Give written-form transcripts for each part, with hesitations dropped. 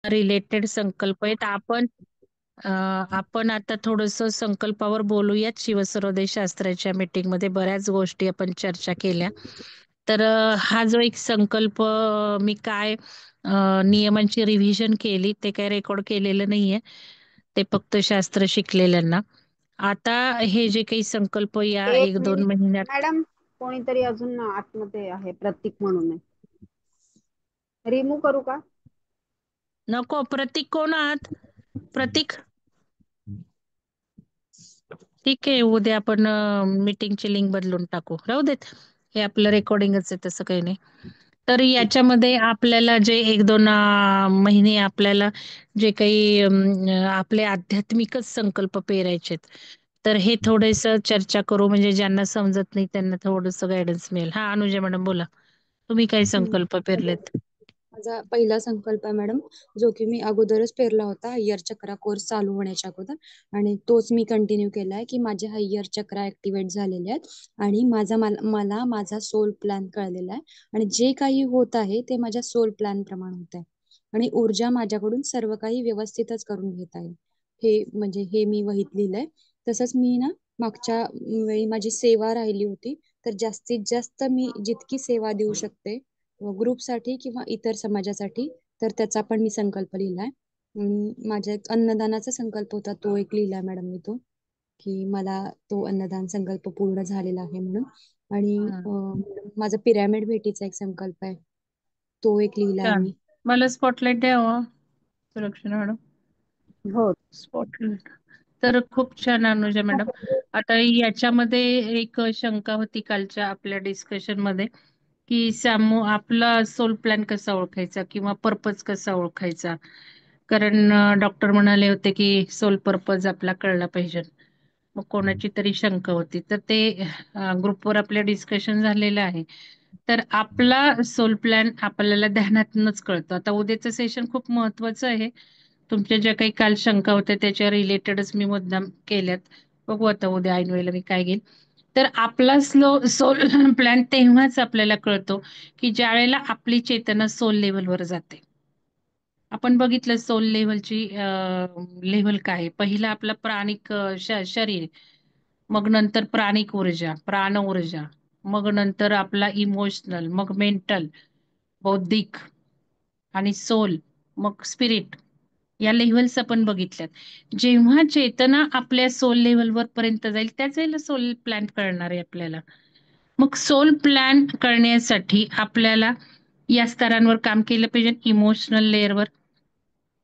Related संकल्प आहेत. आपण आता थोडस संकल्पावर बोलूयात. शिवसर्वोदय शास्त्राच्या मीटिंगमध्ये बऱ्याच गोष्टी आपण चर्चा केल्या. तर हा जो एक संकल्प मी काय नियमांची रिव्हिजन केली, ते काय रेकॉर्ड केलेलं नाहीये. ते फक्त शास्त्र शिकलेल्यांना. आता हे जे काही संकल्प या एक एक दोन मिनिट महिन्यात. मॅडम, कोणीतरी अजून आतमध्ये आहे, प्रतीक म्हणून आहे. रिमूव्ह करू का? नको, प्रतीक कोण आहात? प्रतीक, ठीक आहे, उद्या आपण मीटिंगची लिंक बदलून टाकू, राहू देत. हे आपलं रेकॉर्डिंगच आहे, तसं काही नाही. तर याच्यामध्ये आपल्याला जे एक दोन महिने आपल्याला जे काही आपले आध्यात्मिकच संकल्प पेरायचेत, तर हे थोडेस चर्चा करू, म्हणजे ज्यांना समजत नाही त्यांना थोडस गायडन्स मिळेल. हा, अनुजा मॅडम बोला, तुम्ही काय हम्म. संकल्प पेरलेत? माझा पहिला संकल्प आहे मॅडम, जो की मी अगोदरच पेरला होता हय्यर चक्रा कोर्स चालू होण्याच्या अगोदर, आणि तोच मी कंटिन्यू केलाय की माझे हय्यर चक्रा ऍक्टिव्हेट झालेले आहेत आणि मला माझा सोल प्लॅन कळलेला आहे, आणि जे काही होत आहे ते माझ्या सोल प्लॅन प्रमाणे होत आहे, आणि ऊर्जा माझ्याकडून सर्व काही व्यवस्थितच करून घेत आहे. हे मी वहीत लिहिलंय. तसंच मी ना, मागच्या वेळी माझी सेवा राहिली होती, तर जास्तीत जास्त मी जितकी सेवा देऊ शकते ग्रुपसाठी किंवा इतर समाजासाठी, तर त्याचा पण मी संकल्प लिहिलाय. माझ्या एक अन्नदानाचा संकल्प होता, तो एक लिहिलाय मॅडम मी, तो की मला तो अन्नदान संकल्प पूर्ण झालेला आहे म्हणून. आणि हा, माझा पिरॅमिड भेटीचा एक संकल्प आहे, तो एक लिहिलाय छान. मी. मला स्पॉटलाईट द्यावं, सुलक्षणा मॅडम. हो. स्पॉटलाईट. तर खूप छान अनुजा मॅडम. आता याच्यामध्ये एक शंका होती कालच्या आपल्या डिस्कशन मध्ये, की सामू आपला सोल प्लॅन कसा ओळखायचा किंवा पर्पज कसा ओळखायचा. कारण डॉक्टर म्हणाले होते की सोल पर्पज आपला कळला पाहिजे. मग कोणाची तरी शंका होती, तर ते ग्रुपवर आपल्या डिस्कशन झालेलं आहे. तर आपला सोल प्लॅन आपल्याला ध्यानातूनच कळतो. आता उद्याचं सेशन खूप महत्वाचं आहे. तुमच्या ज्या काही काल शंका होत्या त्याच्या रिलेटेडच मी मुद्दाम केल्यात. बघू आता उद्या ऐन वेळेला मी काय घेईल. तर आपला सोल प्लॅन तेव्हाच आपल्याला कळतो की ज्या वेळेला आपली चेतना सोल लेव्हलवर जाते. आपण बघितलं सोल लेव्हलची लेव्हल काय आहे. पहिलं आपलं प्राणिक शरीर, मग नंतर प्राणिक ऊर्जा, प्राण ऊर्जा, मग नंतर आपला इमोशनल, मग मेंटल, बौद्धिक आणि सोल, मग स्पिरिट. या लेव्हल्स आपण बघितल्यात. जेव्हा चेतना आपल्या सोल लेव्हलवर पर्यंत जाईल त्याच वेळेला सोल प्लॅन कळणार आहे आपल्याला. मग सोल प्लॅन करण्यासाठी आपल्याला या स्तरांवर काम केलं पाहिजे. इमोशनल लेअरवर,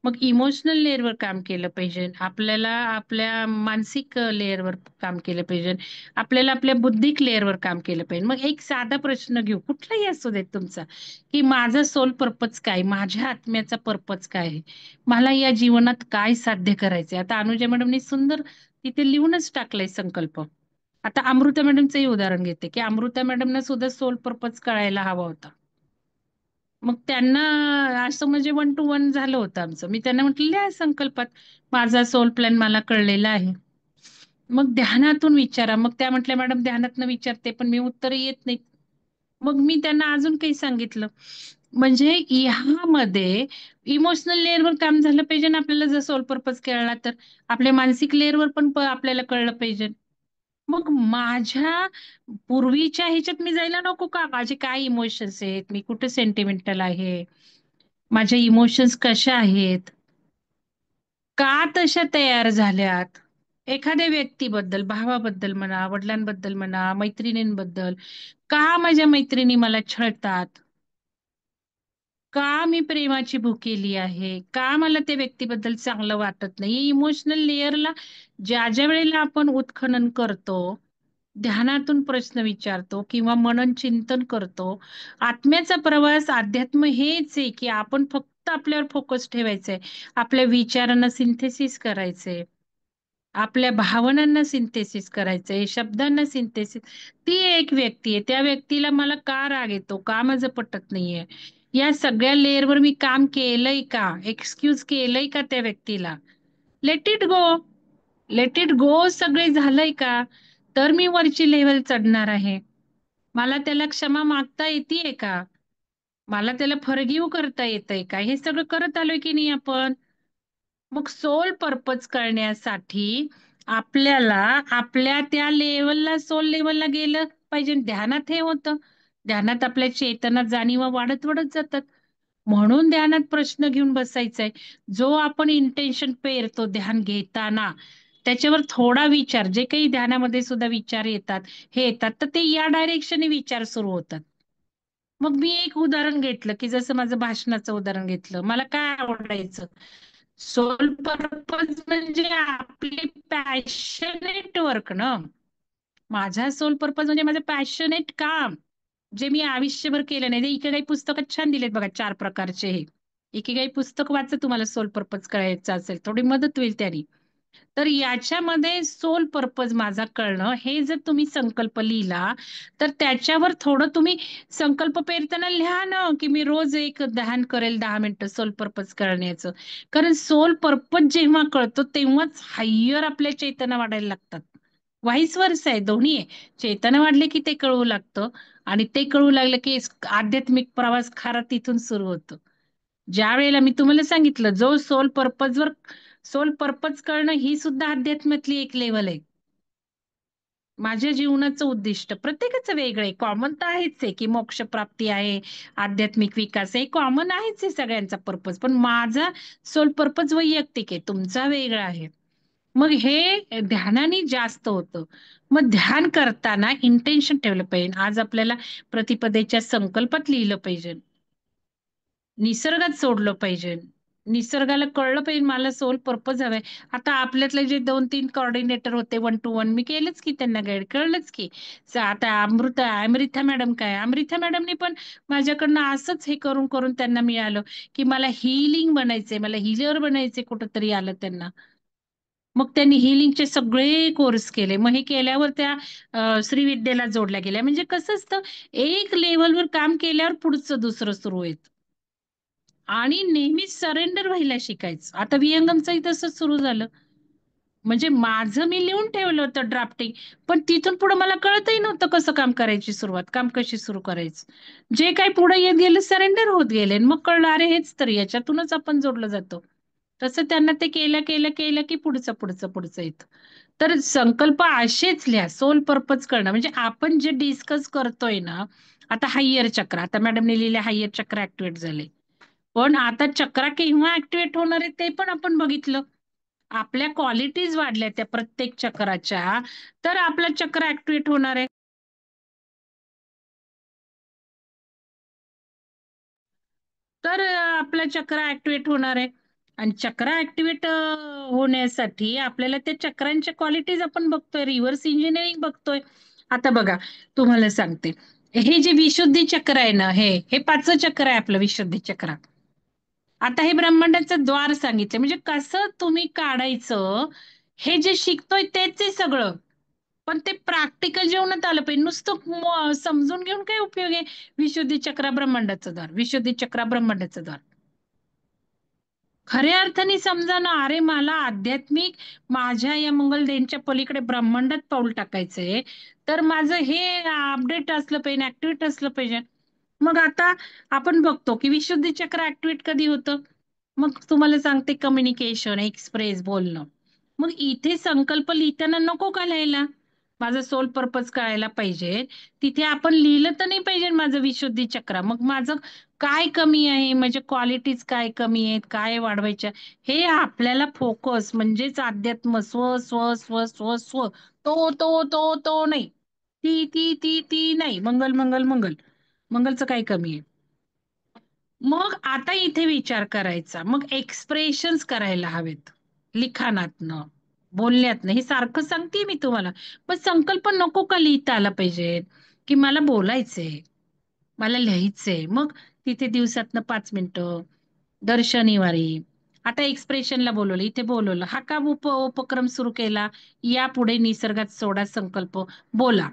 मग इमोशनल लेअरवर काम केलं पाहिजे. आपल्याला आपल्या मानसिक लेअरवर काम केलं पाहिजे. आपल्याला आपल्या बुद्धिक लेअरवर काम केलं पाहिजे. मग एक साधा प्रश्न घेऊ, कुठलाही असू देत तुमचा, की माझा सोल पर्पज काय, माझ्या आत्म्याचा पर्पज काय आहे, मला या जीवनात काय साध्य करायचंय. आता अनुजा मॅडमनी सुंदर तिथे लिहूनच टाकलंय संकल्प. आता अमृता मॅडमचंही उदाहरण घेते, की अमृता मॅडमना सुद्धा सोल पर्पज कळायला हवा होता. मग त्यांना असं म्हणजे वन टू वन झालं होतं आमचं. मी त्यांना म्हटलं लिहा संकल्पात, माझा सोल प्लॅन मला कळलेला आहे. मग ध्यानातून विचारा. मग त्या म्हटल्या मॅडम ध्यानातून विचारते पण मी उत्तर येत नाही. मग मी त्यांना अजून काही सांगितलं, म्हणजे ह्यामध्ये इमोशनल लेअरवर काम झालं पाहिजे ना आपल्याला. जर सोल पर्पज कळला तर आपल्या मानसिक लेअरवर पण आपल्याला कळलं पाहिजे. मग माझ्या पूर्वीच्या ह्याच्यात मी जायला नको का, माझे काय इमोशन्स आहेत, मी कुठे सेंटिमेंटल आहे, माझ्या इमोशन्स कशा आहेत, का तशा तयार झाल्यात. एखाद्या व्यक्तीबद्दल, भावाबद्दल म्हणा, वडिलांबद्दल म्हणा, मैत्रिणींबद्दल, का माझ्या मैत्रिणी मला छळतात, का मी प्रेमाची भुकेली आहे, का मला त्या व्यक्तीबद्दल चांगलं वाटत नाही. इमोशनल लेअरला ज्या ज्या वेळेला आपण उत्खनन करतो, ध्यानातून प्रश्न विचारतो किंवा मनन चिंतन करतो, आत्म्याचा प्रवास, अध्यात्म हेच आहे की आपण फक्त आपल्यावर फोकस ठेवायचंय, आपल्या विचारांना सिंथेसिस करायचंय, आपल्या भावनांना सिंथेसिस करायचंय, शब्दांना सिंथेसिस. ती एक व्यक्ती आहे, त्या व्यक्तीला मला का राग येतो, का माझं पटत नाहीये, या सगळ्या लेअरवर मी काम केलंय का, एक्सक्यूज केलंय का त्या व्यक्तीला, let it go. Let it go सगळे झालंय का, तर मी वरची लेव्हल चढणार आहे. मला त्याला क्षमा मागता येते का, मला त्याला फॉरगिव्ह करता येतंय का, हे सगळं करत आलोय की नाही आपण. मग सोल पर्पज करण्यासाठी आपल्याला आपल्या त्या लेवलला, सोल लेवलला गेलं पाहिजे. ध्यानात हे होतं, ध्यानात आपल्या चेतना जाणीवा वाढत वाढत जातात. म्हणून ध्यानात प्रश्न घेऊन बसायचा आहे. जो आपण इंटेन्शन पेरतो ध्यान घेताना, त्याच्यावर थोडा विचार, जे काही ध्यानामध्ये सुद्धा विचार येतात, हे येतात, तर ते या डायरेक्शनने विचार सुरू होतात. मग मी एक उदाहरण घेतलं, की जसं माझं भाषणाचं उदाहरण घेतलं. मला काय आवडायचं, सोल पर्पज म्हणजे आपली पॅशनेट वर्क ना. माझा सोल पर्पज म्हणजे माझं पॅशनेट काम, जे मी आयुष्यभर केलं नाही. ते इकडे काही पुस्तकात छान दिलेत बघा, 4 प्रकारचे. हे काही पुस्तक वाचा, तुम्हाला सोल पर्पज करायचं असेल, थोडी मदत होईल त्यानी. तर याच्यामध्ये सोल पर्पज माझा कळणं, हे जर तुम्ही संकल्प लिहिला, तर त्याच्यावर थोडं तुम्ही संकल्प पेरताना लिहा ना, की मी रोज एक ध्यान करेल 10 मिनिटं सोल पर्पज करण्याचं. कारण सोल पर्पज जेव्हा कळतो तेव्हाच हायर आपल्या चेतना वाढायला लागतात. व्हाईस वर्सा आहे, दोन्ही आहे. चेतना वाढले की ते कळू लागतं, आणि ते कळू लागलं की आध्यात्मिक प्रवास खरा तिथून सुरू होतो. ज्या वेळेला मी तुम्हाला सांगितलं, जो सोल पर्पज करणं ही सुद्धा अध्यात्मातली एक लेवल आहे. माझ्या जीवनाचं उद्दिष्ट प्रत्येकाचं वेगळं आहे. कॉमन तर आहेच आहे, की मोक्ष प्राप्ती आहे, आध्यात्मिक विकास आहे, कॉमन आहेच आहे सगळ्यांचा पर्पज. पण माझा सोल पर्पज वैयक्तिक आहे, तुमचा वेगळा आहे. मग हे ध्यानाने जास्त होतं. मग ध्यान करताना इंटेन्शन ठेवलं पाहिजे. आज आपल्याला प्रतिपदेच्या संकल्पात लिहिलं पाहिजे, निसर्गात सोडलं पाहिजे, निसर्गाला कळलं पाहिजे मला सोल पर्पज हवंय. आता आपल्यातले जे 2-3 कोऑर्डिनेटर होते 1-to-1, मी केलंच की त्यांना गाईड, कळलंच की. आता अमृता मॅडम काय, अमृता मॅडमनी पण माझ्याकडनं असंच हे करून करून त्यांना मिळालं, की मला हिलिंग बनायचंय, मला हिलर बनायचे, कुठंतरी आलं त्यांना. मग त्यांनी हिलिंगचे सगळे कोर्स केले. मग हे केल्यावर त्या श्रीविद्येला जोडल्या गेल्या. म्हणजे कसं असतं, एक लेवलवर काम केल्यावर पुढचं दुसरं सुरू येतं. आणि नेहमीच सरेंडर व्हायला शिकायचं. आता विहंगमचंही तसंच सुरू झालं. म्हणजे माझं मी लिहून ठेवलं होतं ड्राफ्टिंग, पण तिथून पुढे मला कळतही नव्हतं कसं काम करायची सुरुवात, काम कशी सुरू करायचं. जे काही पुढे येत गेलं सरेंडर होत गेले, आणि मग कळलं अरे हेच तर, याच्यातूनच आपण जोडलं जातो. तसं त्यांना ते केलं केलं केलं की पुढचं पुढचं पुढचं येतं. तर संकल्प असेच लिहा. सोल पर्पज करणं म्हणजे आपण जे डिस्कस करतोय ना, आता हायर चक्र, आता मॅडमने लिहिले हायर चक्र ऍक्टिव्हेट झाले. पण आता चक्रा केव्हा ऍक्टिव्हेट होणार आहे ते पण आपण बघितलं. आपल्या क्वालिटीज वाढल्या त्या प्रत्येक चक्राच्या, तर आपला चक्र ऍक्टिव्हेट होणार आहे. तर आपला चक्र ऍक्टिव्हेट होणार आहे. आणि चक्र ऍक्टिव्हेट होण्यासाठी आपल्याला त्या चक्रांच्या क्वालिटीज आपण बघतोय, रिव्हर्स इंजिनिअरिंग बघतोय. आता बघा, तुम्हाला सांगते, हे जे विशुद्धी चक्र आहे ना, हे 5चं चक्र आहे आपलं विशुद्धी चक्र. आता हे ब्रह्मांडाचं द्वार सांगितलं, म्हणजे कसं तुम्ही काढायचं, हे जे शिकतोय तेच आहे सगळं. पण ते प्रॅक्टिकल जीवनात आलं पाहिजे. नुसतं समजून घेऊन काय उपयोग आहे. विशुद्धी चक्र ब्रह्मांडाचं द्वार, विशुद्धी चक्र ब्रह्मांडाचं द्वार. खऱ्या अर्थाने समजा ना, अरे मला आध्यात्मिक माझ्या या मंगलदेनच्या पलीकडे ब्रह्मांडात पाऊल टाकायचंय, तर माझं हे अपडेट असलं पाहिजे, ऍक्टिव्हेट असलं पाहिजे. मग आता आपण बघतो की विशुद्धी चक्र ऍक्टिव्हेट कधी होतं. मग तुम्हाला सांगते, कम्युनिकेशन, एक्सप्रेस, बोलणं. मग इथे संकल्प लिहिताना नको का लिहायला, माझं सोल पर्पज कळायला पाहिजे. तिथे आपण लिहिलं तर नाही पाहिजे माझं विशुद्धी चक्र. मग माझं काय कमी आहे, म्हणजे क्वालिटीज काय कमी आहेत, काय वाढवायच्या, हे आपल्याला फोकस, म्हणजेच अध्यात्म, स्व स्व स्व स्व स्व, तो नाही, ती नाही, मंगल मंगल मंगल, मंगलचं काय कमी आहे. मग आता इथे विचार करायचा, मग एक्सप्रेशन्स करायला हवेत, लिखाणातनं, बोलण्यातनं. हे सारखं सांगते मी तुम्हाला. पण संकल्प नको का लिहिता आला पाहिजे, की मला बोलायचंय, मला लिहायचंय. मग तिथे दिवसातनं 5 मिनिटं, दर शनिवारी. आता एक्सप्रेशनला बोलवलं, इथे बोलवलं, हा का उपक्रम सुरू केला, यापुढे निसर्गात सोडा संकल्प, बोला.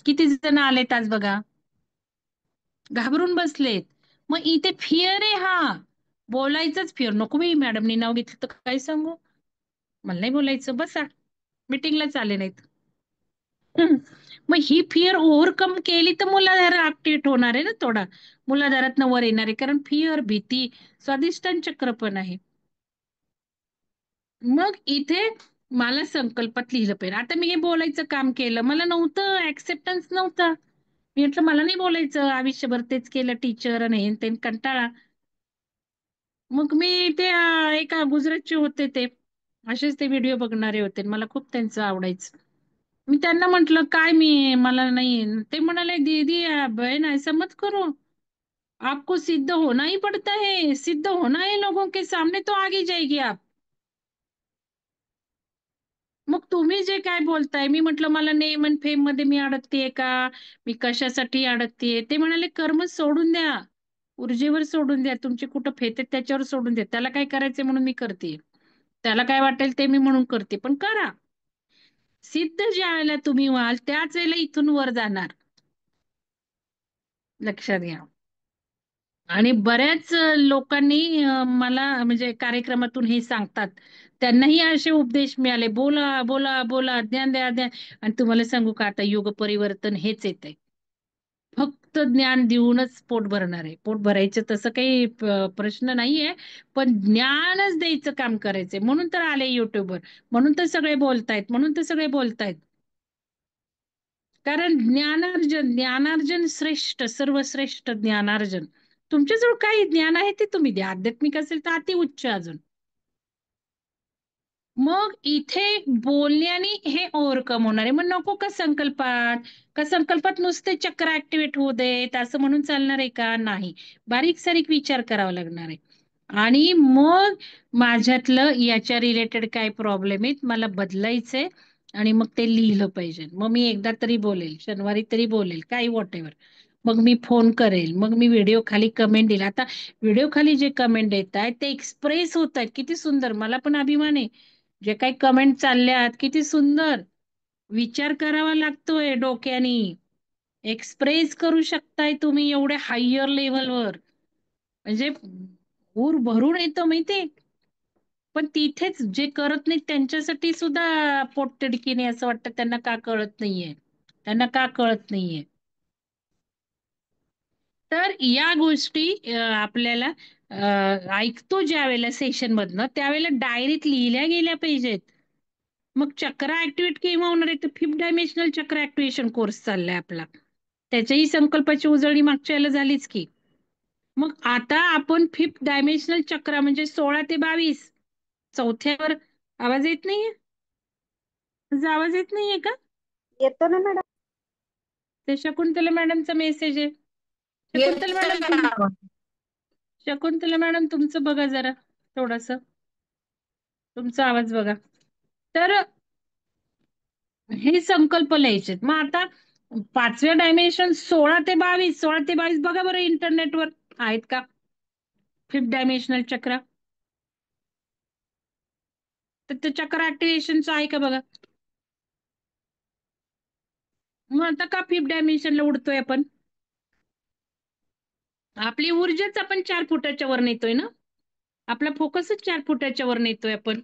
किती जण आलेत आज बघा, घाबरून बसलेत. मग इथे फिअर आहे, हा बोलायचंच फिअर. नको मी मॅडमनी नाव घेतलं तर काय सांगू, मला नाही बोलायचं, बसा, मीटिंगला चाले नाहीत. मग ही फिअर ओव्हरकम केली तर मूलाधार ऍक्टिव्हेट होणार आहे ना, थोडा मूलाधारात वर येणार आहे, कारण फिअर, भीती स्वादिष्टान चक्र पण आहे. मग इथे मला संकल्पात लिहिलं पाहिजे. आता मी हे बोलायचं काम केलं, मला नव्हतं ऍक्सेप्टन्स नव्हता. मी म्हटलं मला नाही बोलायचं, आयुष्यभर तेच केलं, टीचर आणि हे ते कंटाळा. मग मी ते एका गुजरातचे होते, ते असेच ते व्हिडिओ बघणारे होते, मला खूप त्यांचं आवडायचं. मी त्यांना म्हंटल काय मला नाही, ते म्हणाले दीदी बहन ऐसा मत करो, आपको सिद्ध होना ही पड़ता है, सिद्ध होना है लोगों के सामने तो आगे जाएगी आप. मग तुम्ही जे काय बोलताय, मी म्हटलं मला नेम आणि फेम मध्ये मी अडकतेय का, मी कशासाठी अडकतेय? ते म्हणाले कर्म सोडून द्या, ऊर्जेवर सोडून द्या, तुमचे कुठं फेते त्याच्यावर सोडून द्या, त्याला काय करायचंय म्हणून मी करते, त्याला काय वाटेल ते मी म्हणून करते, पण करा. सिद्ध ज्या वेळेला तुम्ही व्हाल त्याच वेळेला इथून वर जाणार, लक्षात घ्या. आणि बऱ्याच लोकांनी मला म्हणजे कार्यक्रमातून हे सांगतात, त्यांनाही असे उपदेश मिळाले, बोला बोला बोला, ज्ञान द्या द्या. आणि तुम्हाला सांगू का, आता युग परिवर्तन हेच येत, फक्त ज्ञान देऊनच पोट भरणार आहे. पोट भरायचं तसं काही प्रश्न नाहीये, पण ज्ञानच द्यायचं काम करायचंय. म्हणून तर आले युट्यूबवर, म्हणून तर सगळे बोलतायत, म्हणून तर सगळे बोलतायत. कारण ज्ञानार्जन, ज्ञानार्जन श्रेष्ठ, सर्वश्रेष्ठ ज्ञानार्जन. तुमच्याजवळ काही ज्ञान आहे ते तुम्ही द्या, आध्यात्मिक असेल तर अति उच्च अजून. मग इथे बोलण्याने हे ओव्हरकम होणार आहे. मग नको का संकल्पात, का संकल्पात नुसते चक्र ऍक्टिव्हेट होऊ देत असं म्हणून चालणार आहे का? नाही, बारीक सारीक विचार करावा लागणार आहे. आणि मग माझ्यातलं याच्या रिलेटेड काय प्रॉब्लेम आहेत मला बदलायचंय, आणि मग ते लिहिलं पाहिजे. मग मी एकदा तरी बोलेल, शनिवारी तरी बोलेल, काही वॉट एव्हर. मग मी फोन करेल, मग मी व्हिडिओ खाली कमेंट देईल. आता व्हिडिओ खाली जे कमेंट देत आहेत ते एक्सप्रेस होत आहेत, किती सुंदर, मला पण अभिमान आहे. जे काही कमेंट चालल्यात किती सुंदर, विचार करावा लागतोय डोक्यानी, एक्सप्रेस करू शकताय तुम्ही एवढ्या हायर लेव्हलवर, म्हणजे ऊर भरून येतं माहितीये. पण तिथेच जे करत नाहीत त्यांच्यासाठी सुद्धा पोटतिडकीने असं वाटतं, त्यांना का कळत नाहीये, त्यांना का कळत नाहीये. तर या गोष्टी आपल्याला ऐकतो ज्या वेळेला सेशन मधनं, त्यावेळेला डायरीत लिहिल्या गेल्या पाहिजेत. मग चक्र ऍक्टिव्हेट केव्हा होणार आहे, तर 5th डायमेन्शनल चक्र ऍक्टिव्हेशन कोर्स चाललाय आपला, त्याच्याही संकल्पाची उजळणी मागच्या वेळेला झालीच की. मग आता आपण 5th डायमेन्शनल चक्र म्हणजे 16 ते 22, चौथ्यावर. आवाज येत नाहीये? माझा आवाज येत नाहीये का? येतो ना मॅडम. ते शकुंतला मॅडमचा मेसेज आहे. शकुंतला मॅडम शकुंतला मॅडम तुमचं बघा जरा, थोडस तुमचा आवाज बघा. तर हे संकल्प लिहायचे. मग आता 5व्या डायमेन्शन 16 ते 22, 16 ते 22 बघा बरं इंटरनेटवर आहेत का 5th डायमेन्शनल चक्र, तर ते चक्र ऍक्टिव्हेशनचं आहे का बघा. मग आता का 5th डायमेन्शनला उडतोय आपण, आपली ऊर्जाच आपण 4 फुटाच्या वर नेतोय ना, आपला फोकसच 4 फुटाच्या वर नेतोय आपण.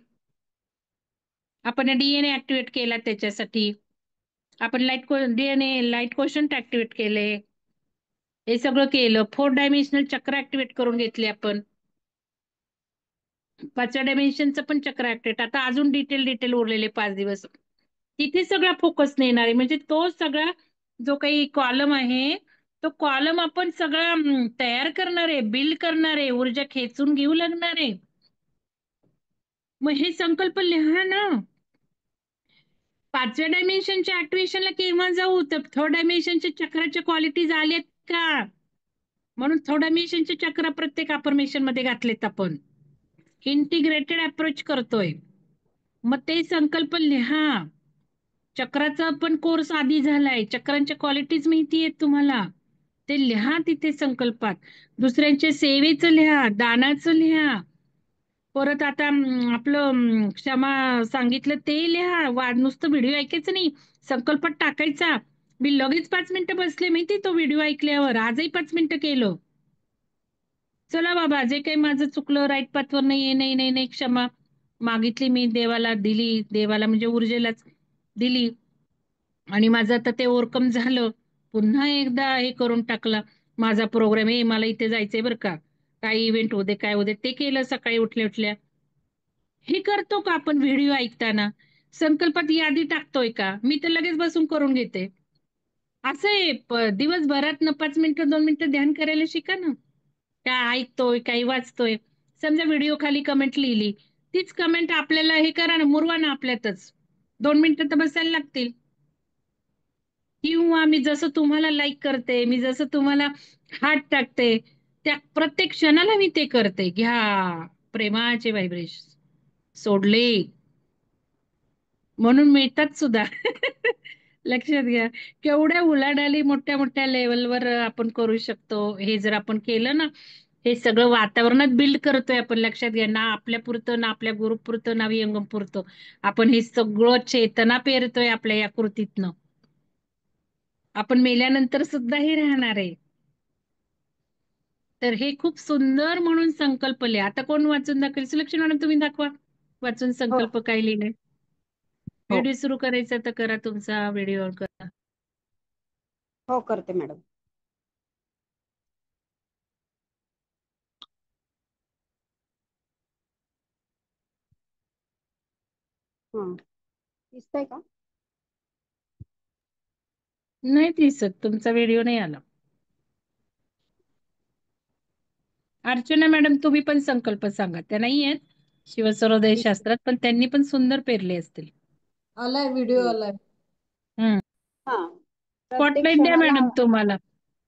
आपण डीएनए ऍक्टिव्हेट केला त्याच्यासाठी, आपण डीएनए लाईट क्वेश्चन ऍक्टिव्हेट केले, हे सगळं केलं. 4th डायमेन्शनल चक्र ऍक्टिव्हेट करून घेतले आपण, 5व्या डायमेन्शनचं पण चक्र ऍक्टिव्हेट. आता अजून डिटेल उरलेले 5 दिवस, तिथे सगळा फोकस नेणार आहे. म्हणजे तो सगळा जो काही कॉलम आहे, तो कॉलम आपण सगळा तयार करणार आहे, बिल्ड करणार आहे, ऊर्जा खेचून घेऊ लागणार आहे. मग हे संकल्प लिहा ना. 5व्या डायमेन्शनच्या ऍक्टिव्हेशनला केव्हा जाऊ, तर 3rd डायमेन्शनच्या चक्राच्या क्वालिटीज आल्यात का, म्हणून 3rd डायमेन्शनचे चक्र प्रत्येक अफर्मेशन मध्ये घातलेत आपण, इंटिग्रेटेड अप्रोच करतोय. मग ते संकल्प लिहा. चक्राचा पण कोर्स आधी झालाय, चक्रांच्या क्वालिटीज माहिती आहेत तुम्हाला, ते लिहा तिथे संकल्पात. दुसऱ्यांच्या सेवेचं लिहा, दानाचं लिहा. परत आता आपलं क्षमा सांगितलं ते लिहा. नुसतं व्हिडिओ ऐकायचं नाही, संकल्पात टाकायचा. मी लगेच 5 मिनिटं बसले माहिती तो व्हिडिओ ऐकल्यावर, आजही 5 मिनिटं केलं. चला बाबा, जे काही माझं चुकलं, राईट पाथवर नाही, नाही नाही नाही, क्षमा मागितली मी देवाला, दिली देवाला म्हणजे ऊर्जेलाच दिली. आणि माझं आता ते ओव्हरकम झालं. पुन्हा एकदा हे करून टाकला माझा प्रोग्राम. मला इथे जायचंय बरं का, काही इव्हेंट होते काय होते, ते केलं सकाळी उठल्या उठल्या. हे करतो का आपण व्हिडिओ ऐकताना? संकल्पात यादी टाकतोय का? मी तर लगेच बसून करून घेते. असं आहे, दिवसभरात 5 मिनिटं 2 मिनिटं ध्यान करायला शिका ना. काय ऐकतोय, काही वाचतोय. समजा व्हिडिओ खाली कमेंट लिहिली, तीच कमेंट आपल्याला हे करा ना, मुरवा ना आपल्यातच. 2 मिनिटं तर बसायला लागतील. किंवा मी जसं तुम्हाला लाईक करते, मी जसं तुम्हाला हात टाकते, त्या प्रत्येक क्षणाला मी ते करते. घ्या प्रेमाचे व्हायब्रेशन, सोडले म्हणून मिळतात सुद्धा. लक्षात घ्या, केवढ्या उलाढाली मोठ्या मोठ्या लेवलवर आपण करू शकतो. हे जर आपण केलं ना, हे सगळं वातावरणात बिल्ड करतोय आपण. लक्षात घ्या, ना आपल्या पुरतं, ना आपल्या ग्रुप पुरतं, ना विहंगम पुरतं. आपण हे सगळं चेतना पेरतोय आपल्या या कृतीतनं. आपण मेल्यानंतर सुद्धा हे राहणार आहे. तर हे खूप सुंदर म्हणून संकल्प लिहा. आता कोण वाचून दाखवेल? सुलक्षणा मॅडम तुम्ही दाखवा वाचून हो संकल्प काय लिहिले. हो व्हिडिओ सुरू करायचा तर करा, तुमचा व्हिडिओ करा. हो करते मॅडम. हा, दिसतंय का? नाही दिसत, तुमचा व्हिडिओ नाही आला. अर्चना मॅडम तुम्ही पण संकल्प सांगा. त्या नाही आहेत शिवसर्वोदय शास्त्रात, पण त्यांनी पण सुंदर पेरले असतील. आलाय व्हिडिओ आलाय. हा, प्रत्येक स्पॉटलाईट द्या क्षणाला. मॅडम तुम्हाला.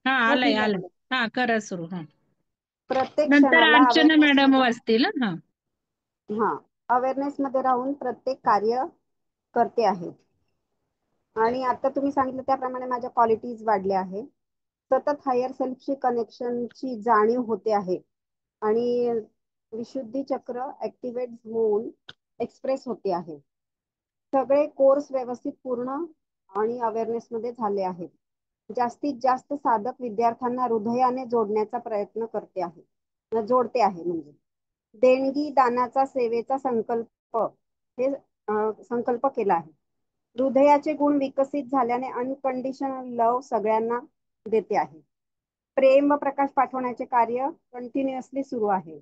हा हो आलाय दिला आलाय. मॅडम. हा करा सुरू. हा, प्रत्येक नंतर क्षणाला अर्चना अवेअरनेस मॅडम मध्ये. वाचतील. हा, हा, अवेअरनेस मध्ये राहून प्रत्येक कार्य करते आहे. आणि आता तुम्ही सांगितलं त्याप्रमाणे माझ्या क्वालिटीज वाढल्या आहे. सतत हायर सेल्फची कनेक्शनची जाणीव होते आहे. आणि विशुद्धी चक्र ऍक्टिव्हेट होऊन एक्सप्रेस होते आहे. सगळे कोर्स व्यवस्थित पूर्ण आणि अवेअरनेस मध्ये झाले आहेत. जास्तीत जास्त साधक विद्यार्थ्यांना हृदयाने जोडण्याचा प्रयत्न करते आहे, जोडते आहे. म्हणजे देणगी दानाचा सेवेचा संकल्प, हे संकल्प केला आहे. हृदयाचे गुण विकसित झाल्याने अनकंडिशनल लव सगळ्यांना देते आहे. प्रेम व प्रकाश पाठवण्याचे कार्य कंटिन्युअसली सुरू आहे.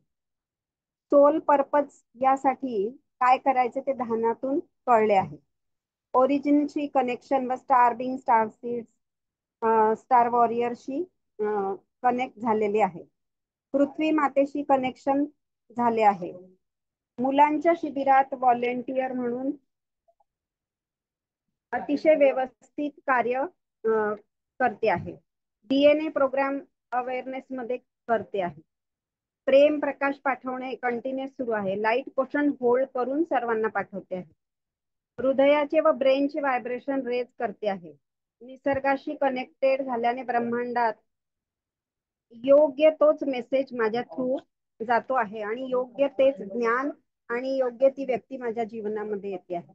सोल पर्पज यासाठी काय करायचे ते ध्यानातून कळले आहे. ओरिजिनशी कनेक्शन व star being star seeds star वॉरियरशी कनेक्ट झालेले आहे. पृथ्वी मातेशी कनेक्शन झाले आहे. मुलांच्या शिबिरात व्हॉलेंटियर म्हणून अतिशय व्यवस्थित कार्य करते आहे. DNA प्रोग्राम अवेअरनेस मध्ये करते आहे. प्रेम प्रकाश पाठवणे कंटिन्युअस सुरू आहे. लाईट पोषण होल्ड करून सर्वांना पाठवते आहे. हृदयाचे व ब्रेनचे व्हायब्रेशन रेज करते आहे. निसर्गाशी कनेक्टेड झाल्याने ब्रह्मांडात योग्य तोच मेसेज माझ्या थ्रू जातो आहे आणि योग्य तेच ज्ञान आणि योग्य ती व्यक्ती माझ्या जीवनामध्ये येते आहे.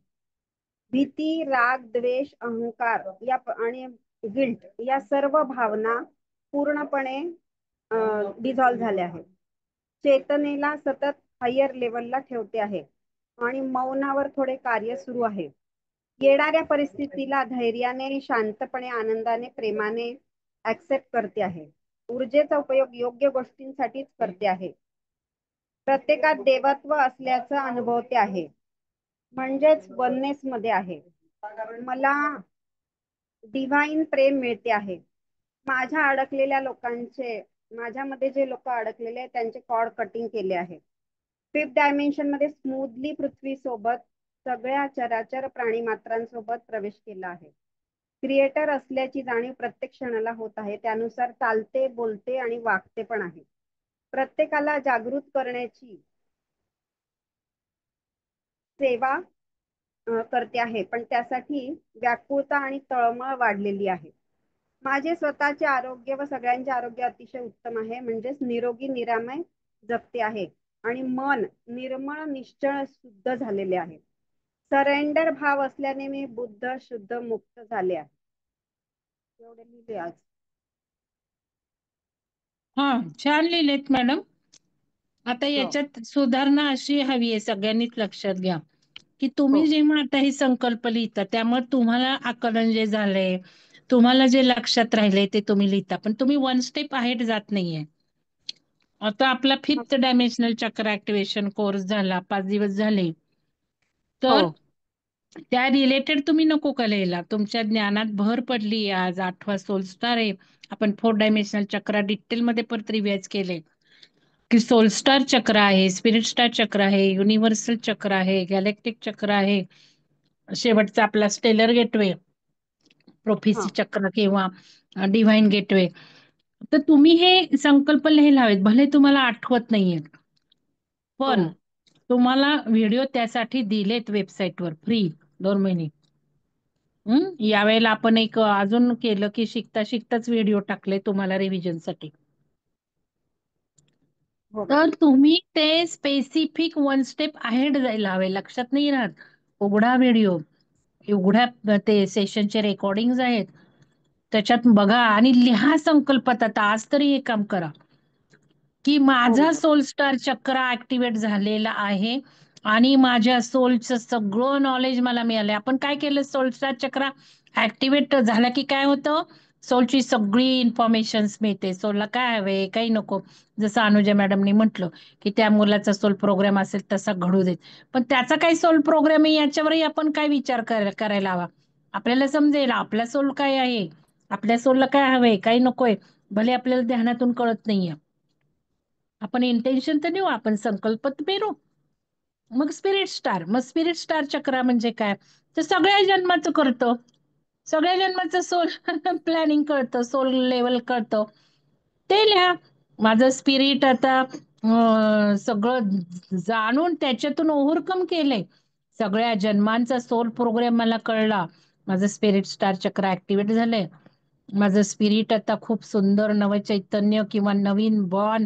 भीती, राग, द्वेष, अहंकार आणि गिल्ट या सर्व भावना पूर्णपणे डिझॉल्व्ह झाल्या आहेत. चेतनेला सतत हायर लेवलला ठेवते आहे आणि मौनावर थोडे कार्य सुरू आहे. येणाऱ्या परिस्थितीला धैर्याने, शांतपणे, आनंदाने, प्रेमाने ऍक्सेप्ट करते आहे. ऊर्जेचा उपयोग योग्य गोष्टींसाठीच करते आहे. प्रत्येकात देवत्व असल्याचं अनुभवते आहे. म्हणजेच वननेस मध्ये आहे. मला डिव्हाइन प्रेम मिळते आहे. माझ्या अडकलेल्या लोकांचे, माझ्यामध्ये जे लोक अडकलेले आहेत त्यांचे कॉर्ड कटिंग केले आहे. 5th डायमेन्शन मध्ये स्मूथली पृथ्वी सोबत सगळ्या चराचर प्राणी मात्रांसोबत प्रवेश केला आहे. क्रिएटर असल्याची जाणीव प्रत्येक क्षणाला होत आहे. त्यानुसार चालते, बोलते आणि वागते पण आहे. प्रत्येकाला जागृत करण्याची सेवा करते आहे, पण त्यासाठी व्याकुळता आणि तळमळ वाढलेली आहे. माझे स्वतःचे आरोग्य व सगळ्यांचे आरोग्य अतिशय उत्तम आहे. म्हणजेच निरोगी निरामय जगते आहे आणि मन निर्मळ निश्चळ शुद्ध झालेले आहे. सरेंडर भाव असल्याने मी बुद्ध शुद्ध मुक्त झाले आहे. एवढे लिहिले आज. हा, छान लिहिलेत मॅडम. आता हो. याच्यात सुधारणा अशी हवी आहे, सगळ्यांनीच लक्षात घ्या. की तुम्ही हो जेव्हा आता हे संकल्प लिहिता त्यामुळे तुम्हाला आकलन जे झालंय, तुम्हाला जे लक्षात राहिले ते तुम्ही लिहिता, पण तुम्ही वन स्टेप अहेड जात नाहीये. आता आपला हो 5th डायमेन्शनल चक्र ऍक्टिव्हेशन कोर्स झाला, 5 दिवस झाले, तर हो त्या रिलेटेड तुम्ही नको का लिहायला. तुमच्या ज्ञानात भर पडली. आज 8वा सोल स्टार आहे. आपण 4 डायमेन्शनल चक्र डिटेल मध्ये परत रिवाइज केले की सोल स्टार चक्र आहे, स्पिरिट स्टार चक्र आहे, युनिव्हर्सल चक्र आहे, गॅलेक्टिक चक्र आहे, शेवटचा आपला स्टेलर गेटवे, हा प्रोफेसी चक्र किंवा डिव्हाइन गेटवे. तर तुम्ही हे संकल्प लिहायला हवेत, भले तुम्हाला आठवत नाहीये, हो पण तुम्हाला व्हिडिओ त्यासाठी दिलेत वेबसाईटवर फ्री 2 महिने. यावेळेला आपण एक अजून केलं की शिकता शिकताच व्हिडिओ टाकले तुम्हाला रिव्हिजनसाठी. हो तर मॅडम. तुम्ही ते स्पेसिफिक वन स्टेप अहेड जायला हवे. लक्षात नाही राहत. उघडा व्हिडिओ, उघड्या ते सेशनचे रेकॉर्डिंग आहेत, त्याच्यात बघा आणि लिहा संकल्पात. आता आज तरी हे काम करा की हो माझा मॅडम. सोल स्टार चक्र ऍक्टिव्हेट झालेला आहे आणि माझ्या सोलचं सगळं नॉलेज मला मिळालंय. आपण काय केलं, सोल स्टार चक्र ऍक्टिव्हेट झाला की काय होतं, सोलची सगळी इन्फॉर्मेशन मिळते. सोलला काय हवे, काही नको. जसं अनुजा मॅडमनी म्हटलं की त्या मुलाचा सोल प्रोग्राम असेल तसा घडू देत, पण त्याचा काही सोल प्रोग्राम आहे याच्यावरही आपण काय विचार करायला हवा. आपल्याला समजेल आपला सोल काय आहे, आपल्या सोलला काय हवंय, काही नकोय, भले आपल्याला ध्यानातून कळत नाहीये. आपण इंटेन्शन तर देऊ, आपण संकल्प तर पेरू. मग स्पिरिट स्टार चक्र म्हणजे काय, तर सगळ्या जन्माचं करतो, सगळ्या जन्माचं सोल प्लॅनिंग कळतं, सोल लेवल कळतं. ते लिहा. माझं स्पिरिट आता सगळं जाणून त्याच्यातून ओव्हरकम केलंय, सगळ्या जन्मांचा सोल प्रोग्राम मला कळला, माझं स्पिरिट स्टार चक्र ऍक्टिव्हेट झालंय. माझं स्पिरिट आता खूप सुंदर नवचैतन्य किंवा नवीन बॉर्न,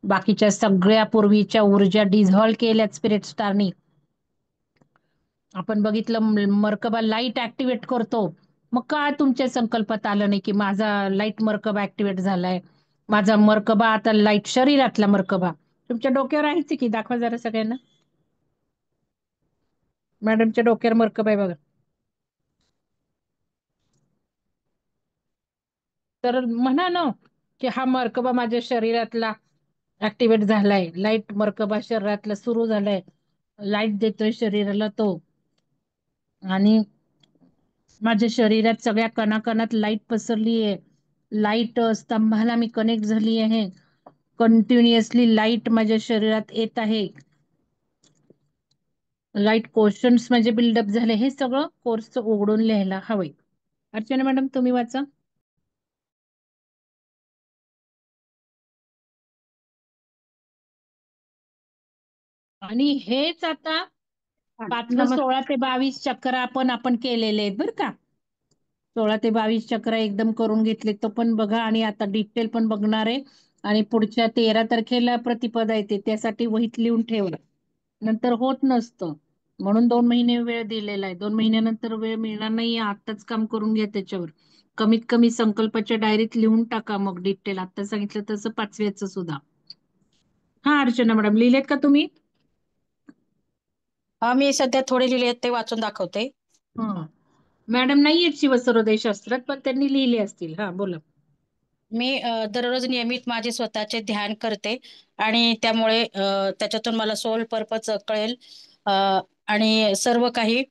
बाकीच्या सगळ्या पूर्वीच्या ऊर्जा डिझॉल्व केल्यात स्पिरिट स्टारनी. आपण बघितलं मर्कबा लाईट ऍक्टिव्हेट करतो, मग काय तुमच्या संकल्पात आलं नाही की माझा लाईट मर्कबा ऍक्टिव्हेट झालाय, माझा मर्कबा आता लाईट, शरीरातला मर्कबा तुमच्या डोक्यावर आहेच की, दाखवा जरा सगळ्यांना. मॅडमच्या डोक्यावर मर्कबा आहे बघा. तर म्हणा ना की हा मर्कबा माझ्या शरीरातला ऍक्टिव्हेट झालाय, लाईट मर्कबा शरीरातला सुरू झालाय, लाईट देतोय शरीराला तो, आणि माझ्या शरीरात सगळ्या कणाकणात लाईट पसरली आहे, लाईट स्तंभाला मी कनेक्ट झाली आहे, कंटिन्युअसली लाईट माझ्या शरीरात येत आहे, लाईट क्वेश्चन्स माझे बिल्डअप झाले. हे सगळं कोर्स उघडून लिहायला हवंय. अर्चना मॅडम तुम्ही वाचा. आणि हेच आता 5व नमस्कार. 16 ते 22 चक्र आपण केलेले आहेत बरं का. 16 ते 22 चक्र एकदम करून घेतले, तो पण बघा आणि आता डिटेल पण बघणार आहे. आणि पुढच्या 13 तारखेला प्रतिपदा येते, त्यासाठी वहीत लिहून ठेवलं, नंतर होत नसतं. म्हणून 2 महिने वेळ दिलेला आहे. 2 महिन्यानंतर वेळ मिळणार नाही, आताच काम करून घ्या त्याच्यावर. कमीत कमी संकल्पाच्या डायरीत लिहून टाका मग डिटेल. आता सांगितलं तसं 5व्याचं सुद्धा. हा अर्चना मॅडम लिहिलेत का तुम्ही? मी सध्या थोडे लिहिले आहेत, ते वाचून दाखवते. हा मॅडम नाही आहेत शिवसरोदय शास्त्रात, पण त्यांनी लिहिले असतील. हा बोला. मी दररोज नियमित माझे स्वतःचे ध्यान करते आणि त्यामुळे त्याच्यातून मला सोल पर्पज कळेल, आणि सर्व काही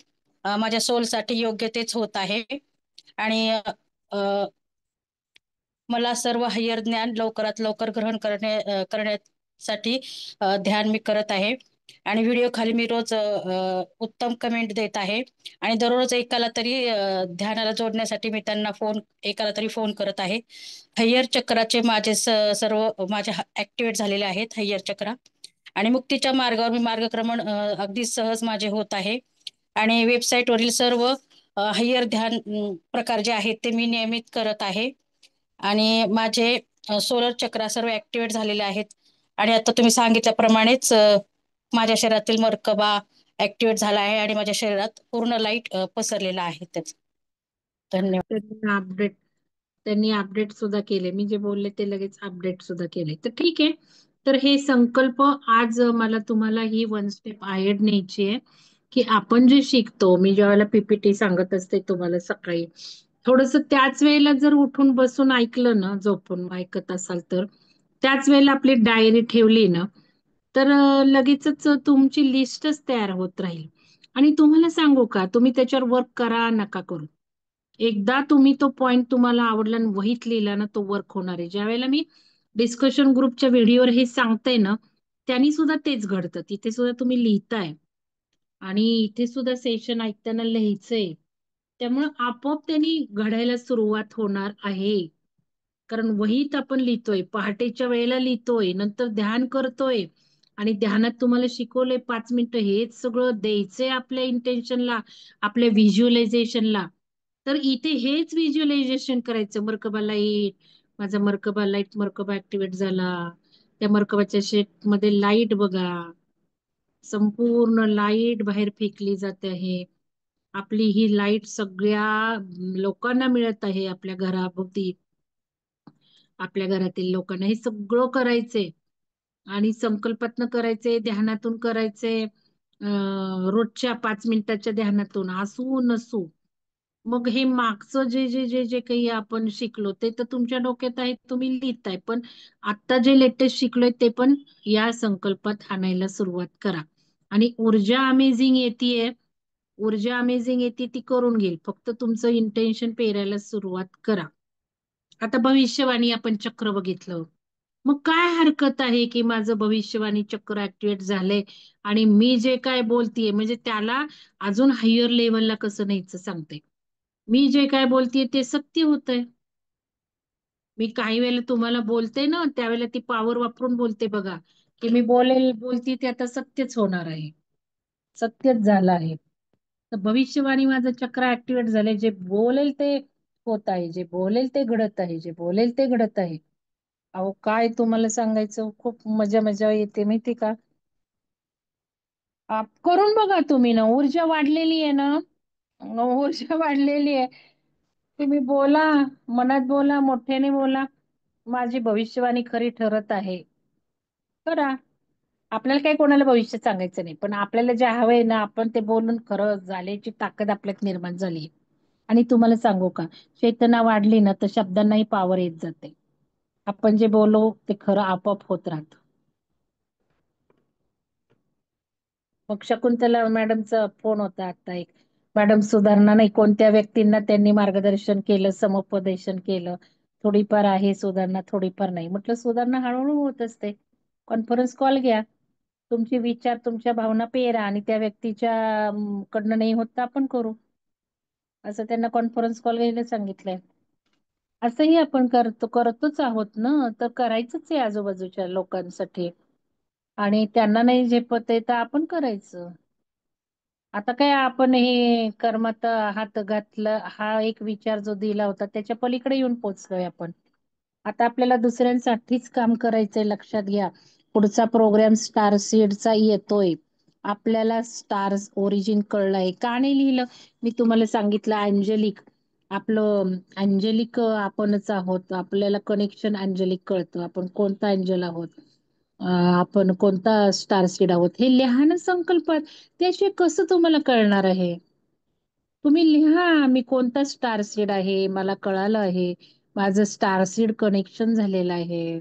माझ्या सोलसाठी योग्य तेच होत आहे. आणि मला सर्व हायर ज्ञान लवकरात लवकर ग्रहण करण्यासाठी ध्यान मी करत आहे. आणि व्हिडिओ खाली मी रोज उत्तम कमेंट देत आहे आणि दररोज एकाला तरी ध्यानाला जोडण्यासाठी मी त्यांना एकाला तरी फोन करत आहे. हय्यर चक्राचे माझे सर्व माझे ऍक्टिव्हेट झालेले आहेत हय्यर चक्र, आणि मुक्तीच्या मार्गावर मी मार्गक्रमण अगदी सहज माझे होत आहे. आणि वेबसाईटवरील सर्व हय्यर ध्यान प्रकार जे आहेत ते मी नियमित करत आहे. आणि माझे सोलर चक्र सर्व ऍक्टिव्हेट झालेले आहेत. आणि आता तुम्ही सांगितल्याप्रमाणेच माझ्या शरीरातील मर्कबा ऍक्टिव्हेट झाला आहे आणि माझ्या शरीरात पूर्ण लाईट पसरलेला आहे. त्याच धन्यवाद. त्यांनी अपडेट सुद्धा केले, मी जे बोलले ते लगेच अपडेट सुद्धा केले. तर ठीक आहे. तर हे संकल्प आज मला तुम्हाला ही वन स्टेप आहेड न्यायची आहे. की आपण जे शिकतो, मी ज्यावेळेला पीपीटी सांगत असते तुम्हाला सकाळी, थोडस त्याच वेळेला जर उठून बसून ऐकलं ना, झोपून ऐकत असाल तर, त्याच वेळेला आपली डायरी ठेवली ना, तर लगेचच तुमची लिस्टच तयार होत राहील. आणि तुम्हाला सांगू का, तुम्ही त्याच्यावर वर्क करा नका करू, एकदा तुम्ही तो पॉइंट तुम्हाला आवडला आणि वहीत लिहिला ना, तो वर्क होणार आहे. ज्या वेळेला मी डिस्कशन ग्रुपच्या व्हिडिओवर हे सांगते ना, त्यांनी सुद्धा तेच घडतं. तिथे सुद्धा तुम्ही लिहिताय आणि इथे सुद्धा सेशन ऐकताना लिहायचंय, त्यामुळं आपोआप त्यांनी घडायला सुरुवात होणार आहे. कारण वहीत आपण लिहितोय, पहाटेच्या वेळेला लिहितोय, नंतर ध्यान करतोय आणि ध्यानात तुम्हाला शिकवलंय 5 मिनिटं हेच सगळं द्यायचंय आपल्या इंटेन्शनला, आपल्या व्हिज्युअलायझेशनला. तर इथे हेच व्हिज्युअलायझेशन करायचं. मर्कबा लाईट, माझा मर्कबा ऍक्टिव्हेट झाला. त्या मर्कबाच्या शेप मध्ये लाईट बघा, संपूर्ण लाईट बाहेर फेकली जाते आहे. आपली ही लाईट सगळ्या लोकांना मिळत आहे, आपल्या घराभोवती, आपल्या घरातील लोकांना. हे सगळं करायचंय आणि संकल्पातनं करायचे, ध्यानातून करायचे, रोजच्या 5 मिनिटाच्या ध्यानातून, असू नसू. मग हे मागचं जे जे जे जे काही आपण शिकलो ते तर तुमच्या डोक्यात आहे, तुम्ही लिहिताय, पण आता जे लेटेस्ट शिकलोय ते पण या संकल्पात आणायला सुरुवात करा. आणि ऊर्जा अमेझिंग येते, ऊर्जा अमेझिंग येते ती करून घेईल, फक्त तुमचं इंटेन्शन पेरायला सुरुवात करा. आता भविष्यवाणी आपण चक्र बघितलं, मग काय हरकत आहे की माझं भविष्यवाणी चक्र ऍक्टिव्हेट झालंय आणि मी जे काय बोलतीये म्हणजे त्याला अजून हायर लेवलला कसं न्यायचं सांगते. मी जे काय बोलतेय ते सत्य होतंय. मी काही वेळेला तुम्हाला बोलते ना, त्यावेळेला ती पॉवर वापरून बोलते बघा, की मी बोलते ते आता सत्यच होणार आहे, सत्यच झालं आहे. तर भविष्यवाणी माझं चक्र ऍक्टिव्हेट झालंय, जे बोलेल ते होत आहे, जे बोलेल ते घडत आहे, जे बोलेल ते घडत आहे. अहो काय तुम्हाला सांगायचं, खूप मजा मजा येते माहिती का. करून बघा तुम्ही ना, ऊर्जा वाढलेली आहे ना, ऊर्जा वाढलेली आहे. तुम्ही बोला, मनात बोला, मोठ्याने बोला, माझी भविष्यवाणी खरी ठरत आहे. करा. आपल्याला काही कोणाला भविष्य सांगायचं नाही, पण आपल्याला जे हवंय ना, आपण ते बोलून खरं झाल्याची ताकद आपल्यात निर्माण झाली. आणि तुम्हाला सांगू का, चेतना वाढली ना तर शब्दांनाही पॉवर येत जाते. आपण जे बोलू ते खरं आपोआप होत राहतं. मग शकुंतला मॅडमचा फोन होता आता एक, मॅडम सुधारणा नाही, कोणत्या व्यक्तींना त्यांनी मार्गदर्शन केलं, समुपदेशन केलं, थोडीफार आहे सुधारणा, थोडीफार नाही. म्हटलं सुधारणा हळूहळू होत असते. कॉन्फरन्स कॉल घ्या, तुमचे विचार, तुमच्या भावना पेरा आणि त्या व्यक्तीच्या कडनं नाही होत तर आपण करू, असं त्यांना कॉन्फरन्स कॉल घ्यायला सांगितलंय. असंही आपण करतोच आहोत ना, तर करायचंच आहे आजूबाजूच्या लोकांसाठी. आणि त्यांना नाही झेपत आहे तर आपण करायचं. आता काय आपण हे कर्मात हात घातला, हा एक विचार जो दिला होता त्याच्या पलीकडे येऊन पोहोचलोय आपण. आता आपल्याला दुसऱ्यांसाठीच काम करायचंय, लक्षात घ्या. पुढचा प्रोग्राम स्टार सीडचा येतोय. आपल्याला स्टार्स ओरिजिन कळलंय का नाही लिहिलं, मी तुम्हाला सांगितलं, अंजलिक, आपलं अंजलिक आपणच आहोत. आपल्याला कनेक्शन अंजलिक कळतं, आपण कोणता अंजल आहोत, आपण कोणता स्टार सीड आहोत, हे लिहा ना संकल्पात. त्याशिवाय कसं तुम्हाला कळणार आहे. तुम्ही लिहा, मी कोणता स्टार सीड आहे, मला कळालं आहे, माझं स्टार सीड कनेक्शन झालेलं आहे,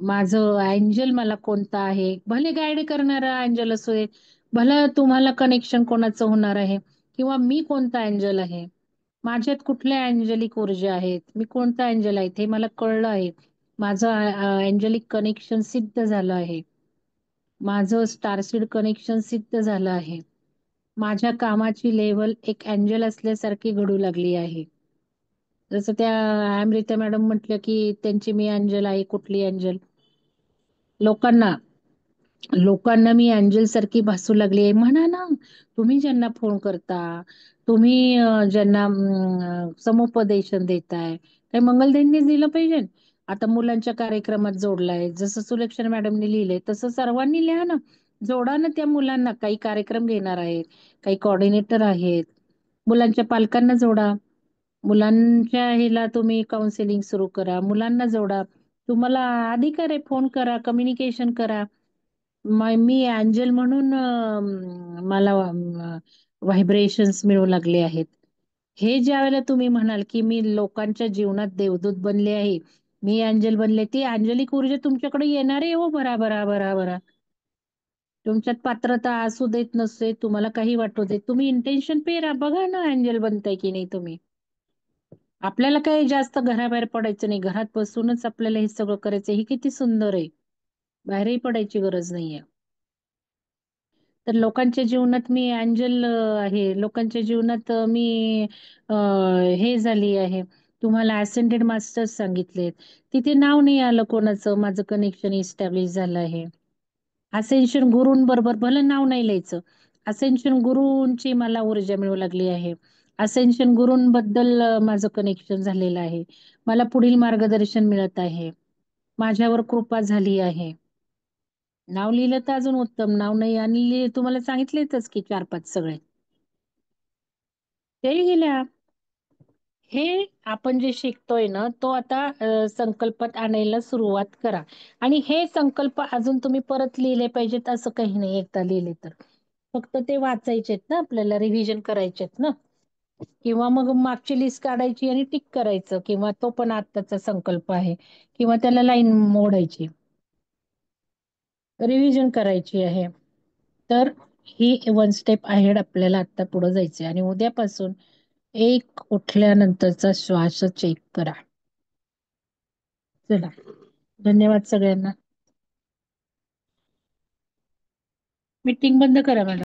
माझं एंजल मला कोणता आहे, भले गाईड करणारा एंजल असू दे, भलं तुम्हाला कनेक्शन कोणाचं होणार आहे, किंवा मी कोणता एंजल आहे, माझ्यात कुठल्या अँजलिक ऊर्जा आहेत, मी कोणता एंजल आहे हे मला कळलं आहे, माझं एंजलिक कनेक्शन सिद्ध झालं आहे, माझं स्टारसीड कनेक्शन सिद्ध झालं आहे, माझ्या कामाची लेवल एक अँजल असल्यासारखी घडू लागली आहे. जसं त्या अमृता मॅडम म्हटलं की त्यांची मी अंजल आहे, कुठली अंजल, लोकांना लोकांना मी अंजल सारखी भासू लागली आहे म्हणा ना. तुम्ही ज्यांना फोन करता, तुम्ही ज्यांना समुपदेशन देताय, काही मंगलदैन्य दिलं पाहिजे. आता मुलांच्या कार्यक्रमात जोडलाय, जसं सुलक्षणा मॅडमने लिहिलंय तसं सर्वांनी लिहा ना, जोडा ना त्या मुलांना. काही कार्यक्रम घेणार आहेत, काही कोऑर्डिनेटर आहेत, मुलांच्या पालकांना जोडा, मुलांच्या ह्याला तुम्ही काउन्सिलिंग सुरू करा, मुलांना जोडा. तुम्हाला अधिकार आहे, फोन करा, कम्युनिकेशन करा. मी अँजल म्हणून मला व्हायब्रेशन्स मिळू लागले आहेत. हे ज्या वेळेला तुम्ही म्हणाल की मी लोकांच्या जीवनात देवदूत बनले आहे, मी अँजल बनले, ती अंजलिक ऊर्जा तुमच्याकडे येणार आहे हो. भरा भरा भरा भरा. तुमच्यात पात्रता असू देत नसते, तुम्हाला काही वाटू देत, तुम्ही इंटेन्शन पेरा, बघा ना अँजल बनताय की नाही तुम्ही. आपल्याला काही जास्त घराबाहेर पडायचं नाही, घरात बसूनच आपल्याला हे सगळं करायचं. हे किती सुंदर आहे. बाहेरही पडायची गरज नाहीये. तर लोकांच्या जीवनात मी अँजल आहे. लोकांच्या जीवनात मी हे झाली आहे. तुम्हाला असेंडेड मास्टर्स सांगितलेत, तिथे नाव नाही आलं कोणाचं, माझं कनेक्शन इस्टॅब्लिश झालं आहे. असेन्शन गुरूंबरोबर भलं नाव नाही लिहायचं, असेन्शन गुरूंची मला ऊर्जा मिळू लागली आहे. असेन्शन गुरूंबद्दल माझं कनेक्शन झालेलं आहे. मला पुढील मार्गदर्शन मिळत आहे. माझ्यावर कृपा झाली आहे. नाव लिहिलं तर अजून उत्तम, नाव नाही आणि तुम्हाला सांगितलेच की 4-5 सगळे ते गेल्या. हे आपण जे शिकतोय ना, तो आता संकल्पात आणायला सुरुवात करा. आणि हे संकल्प अजून तुम्ही परत लिहिले पाहिजेत असं काही नाही, एकदा लिहिले तर. फक्त ते वाचायचेत ना, आपल्याला रिव्हिजन करायचेत ना, किंवा मग मागची लिस्ट काढायची आणि टिक करायचं, किंवा तो पण आत्ताचा संकल्प आहे, किंवा त्याला लाईन मोडायची, रिव्हिजन करायची आहे. तर ही 1 स्टेप अहेड आपल्याला आता पुढे जायचंय. आणि उद्यापासून एक उठल्यानंतरचा श्वास चेक करा. चला, धन्यवाद सगळ्यांना. मीटिंग बंद करा मॅडम.